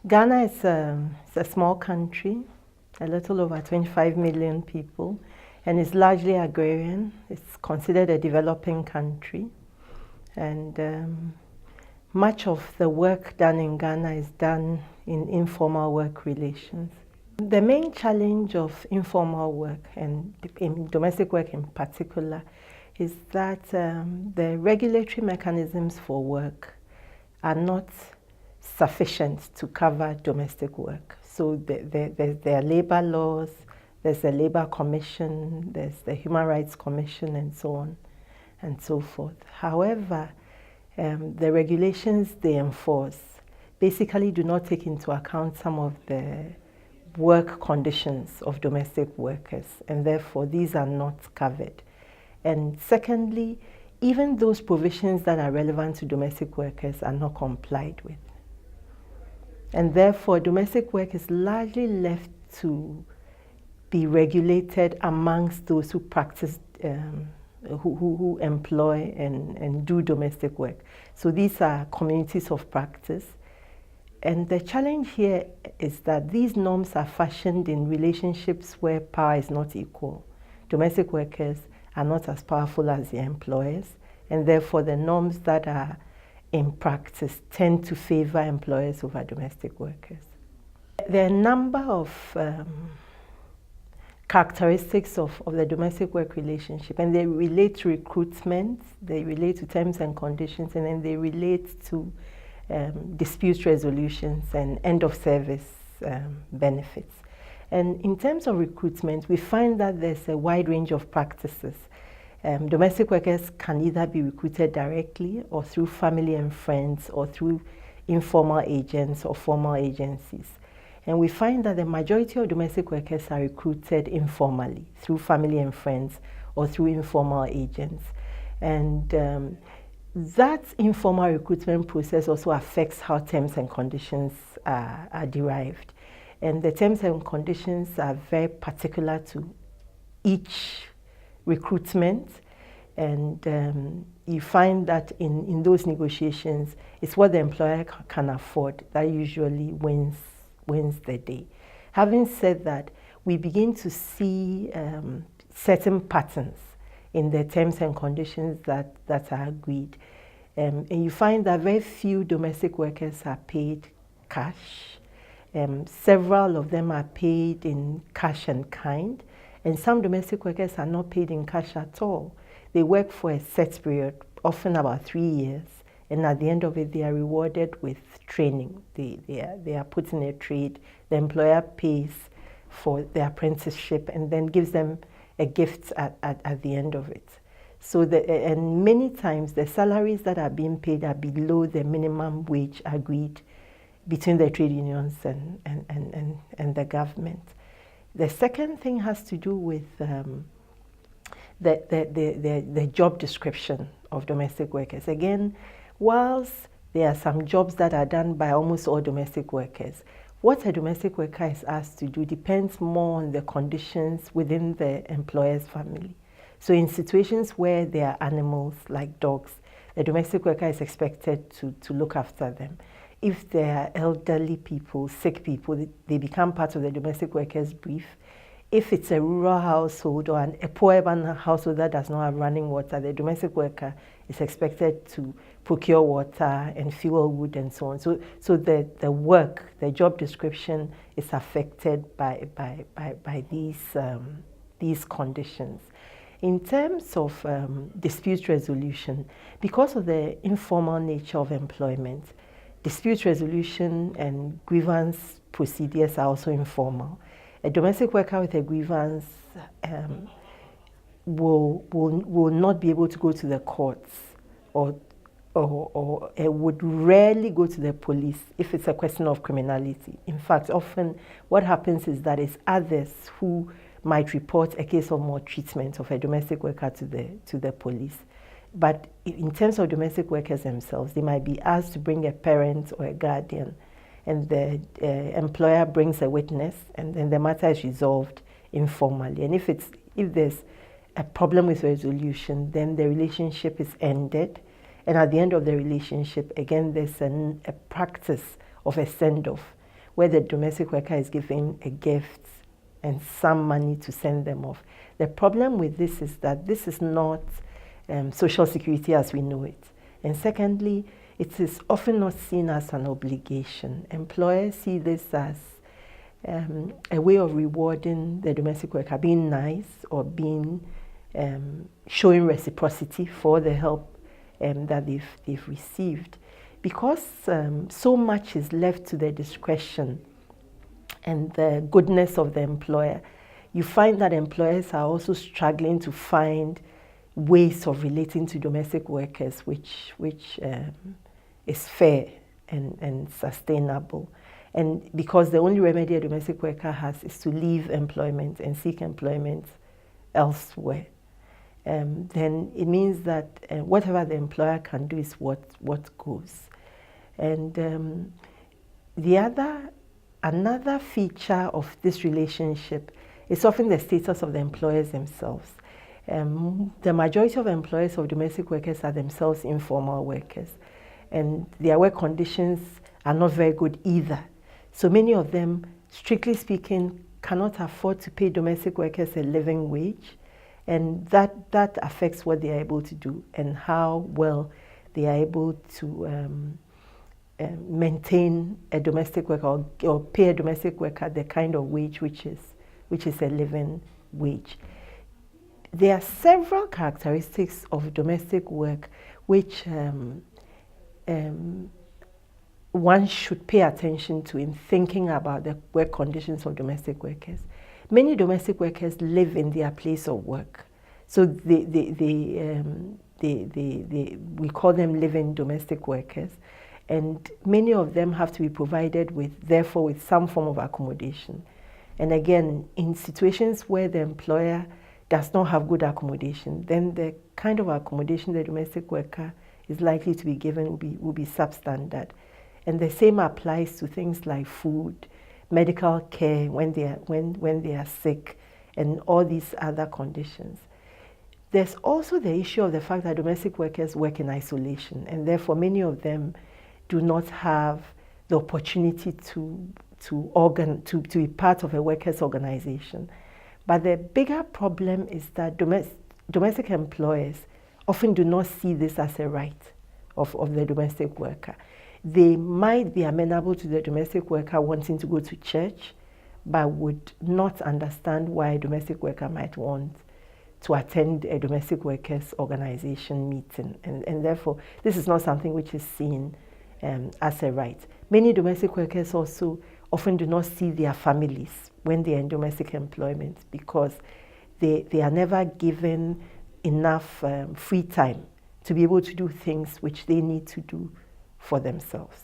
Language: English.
Ghana is a small country, a little over 25 million people, and it's largely agrarian. It's considered a developing country, and much of the work done in Ghana is done in informal work relations. The main challenge of informal work, and in domestic work in particular, is that the regulatory mechanisms for work are not sufficient to cover domestic work. So there are labor laws, there's the Labor Commission, there's the Human Rights Commission, and so on and so forth. However, the regulations they enforce basically do not take into account some of the work conditions of domestic workers, and therefore these are not covered. And secondly, even those provisions that are relevant to domestic workers are not complied with. And therefore, domestic work is largely left to be regulated amongst those who practice, who employ and do domestic work. So these are communities of practice. And the challenge here is that these norms are fashioned in relationships where power is not equal. Domestic workers are not as powerful as their employers, and therefore the norms that are in practice tend to favor employers over domestic workers. There are a number of characteristics of the domestic work relationship, and they relate to recruitment, they relate to terms and conditions, and then they relate to dispute resolutions and end of service benefits. And in terms of recruitment, we find that there's a wide range of practices. Domestic workers can either be recruited directly or through family and friends or through informal agents or formal agencies. And we find that the majority of domestic workers are recruited informally through family and friends or through informal agents. And that informal recruitment process also affects how terms and conditions are derived. And the terms and conditions are very particular to each recruitment, and you find that in those negotiations, it's what the employer can afford that usually wins the day. Having said that, we begin to see certain patterns in the terms and conditions that are agreed. And you find that very few domestic workers are paid cash. Several of them are paid in cash and kind, and some domestic workers are not paid in cash at all. They work for a set period, often about 3 years, and at the end of it, they are rewarded with training. They are put in a trade. The employer pays for their apprenticeship and then gives them a gift at the end of it. So, and many times the salaries that are being paid are below the minimum wage agreed between the trade unions and the government. The second thing has to do with the job description of domestic workers. Again, whilst there are some jobs that are done by almost all domestic workers, what a domestic worker is asked to do depends more on the conditions within the employer's family. So in situations where there are animals like dogs, the domestic worker is expected to look after them. If there are elderly people, sick people, they become part of the domestic workers' brief. If it's a rural household or a poor urban household that does not have running water, the domestic worker is expected to procure water and fuel wood and so on. So the work, the job description is affected by these conditions. In terms of dispute resolution, because of the informal nature of employment, dispute resolution and grievance procedures are also informal. A domestic worker with a grievance will not be able to go to the courts or would rarely go to the police if it's a question of criminality. In fact, often what happens is that it's others who might report a case of maltreatment of a domestic worker to the police. But in terms of domestic workers themselves, they might be asked to bring a parent or a guardian, and the employer brings a witness, and then the matter is resolved informally. And if there's a problem with resolution, then the relationship is ended. And at the end of the relationship, again, there's a practice of a send-off. where the domestic worker is given a gift and some money to send them off. The problem with this is that this is not social security as we know it. And secondly, it is often not seen as an obligation. Employers see this as a way of rewarding the domestic worker, being nice or being showing reciprocity for the help that they've received. Because so much is left to the discretion and the goodness of the employer, you find that employers are also struggling to find ways of relating to domestic workers which is fair and sustainable. And because the only remedy a domestic worker has is to leave employment and seek employment elsewhere, then it means that whatever the employer can do is what goes. And another feature of this relationship is often the status of the employers themselves. The majority of employers of domestic workers are themselves informal workers, and their work conditions are not very good either. So many of them, strictly speaking, cannot afford to pay domestic workers a living wage, and that affects what they are able to do and how well they are able to maintain a domestic worker or pay a domestic worker the kind of wage which is a living wage. There are several characteristics of domestic work which one should pay attention to in thinking about the work conditions of domestic workers. Many domestic workers live in their place of work, so we call them living domestic workers, and many of them have to be provided with some form of accommodation. And again, in situations where the employer does not have good accommodation, then the kind of accommodation the domestic worker is likely to be given will be substandard. And the same applies to things like food, medical care when they are sick, and all these other conditions. There's also the issue of the fact that domestic workers work in isolation, and therefore many of them do not have the opportunity to be part of a workers' organization. But the bigger problem is that domestic employers often do not see this as a right of the domestic worker. They might be amenable to the domestic worker wanting to go to church, but would not understand why a domestic worker might want to attend a domestic workers' organization meeting. And therefore, this is not something which is seen as a right. Many domestic workers also often do not see their families when they are in domestic employment because they are never given enough free time to be able to do things which they need to do for themselves.